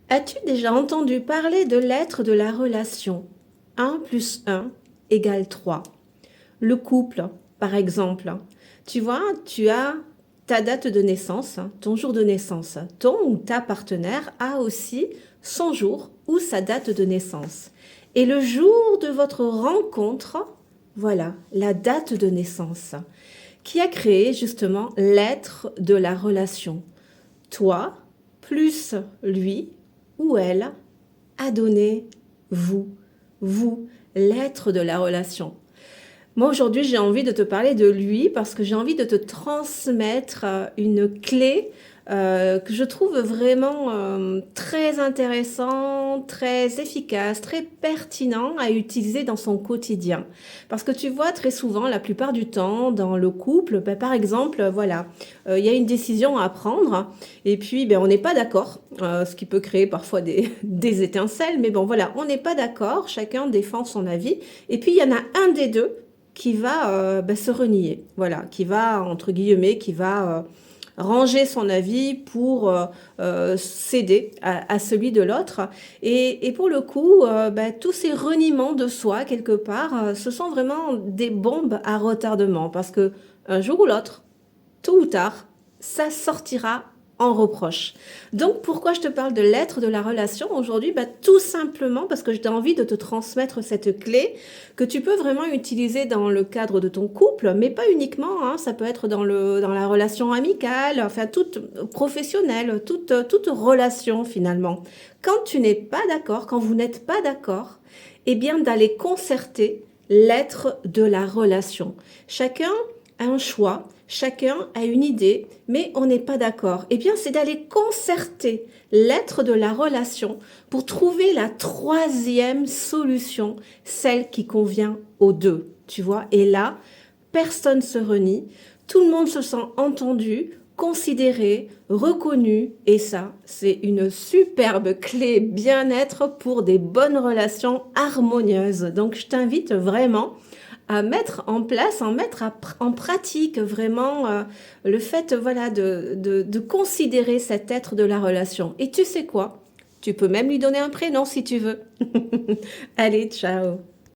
As-tu déjà entendu parler de l'être de la relation? Un plus un égale 3. Le couple, par exemple. Tu vois, tu as ta date de naissance, ton jour de naissance. Ton ou ta partenaire a aussi son jour ou sa date de naissance. Et le jour de votre rencontre, voilà, la date de naissance, qui a créé justement l'être de la relation. Toi plus lui ou elle a donné vous, vous, l'être de la relation. Moi, aujourd'hui, j'ai envie de te parler de lui parce que j'ai envie de te transmettre une clé que je trouve vraiment très intéressant, très efficace, très pertinent à utiliser dans son quotidien. Parce que tu vois, très souvent, la plupart du temps, dans le couple, ben, par exemple, voilà, il y a une décision à prendre et puis ben, on n'est pas d'accord, ce qui peut créer parfois des étincelles, mais bon, voilà, on n'est pas d'accord, chacun défend son avis et puis il y en a un des deux qui va ben, se renier, voilà, qui va, entre guillemets, qui va ranger son avis pour céder à celui de l'autre. Et pour le coup, ben, tous ces reniements de soi, quelque part, ce sont vraiment des bombes à retardement, parce que un jour ou l'autre, tôt ou tard, ça sortira en reproche. Donc pourquoi je te parle de l'être de la relation aujourd'hui? Bah, tout simplement parce que j'ai envie de te transmettre cette clé que tu peux vraiment utiliser dans le cadre de ton couple, mais pas uniquement, hein, ça peut être dans la relation amicale, enfin toute professionnelle, toute relation finalement. Quand tu n'es pas d'accord, quand vous n'êtes pas d'accord, eh bien d'aller concerter l'être de la relation. Chacun a un choix, chacun a une idée, mais on n'est pas d'accord. Eh bien, c'est d'aller concerter l'être de la relation pour trouver la troisième solution, celle qui convient aux deux. Tu vois, et là, personne se renie, tout le monde se sent entendu, considéré, reconnu, et ça, c'est une superbe clé bien-être pour des bonnes relations harmonieuses. Donc, je t'invite vraiment à mettre en place, en pratique vraiment le fait voilà, de considérer cet être de la relation. Et tu sais quoi? Tu peux même lui donner un prénom si tu veux. Allez, ciao!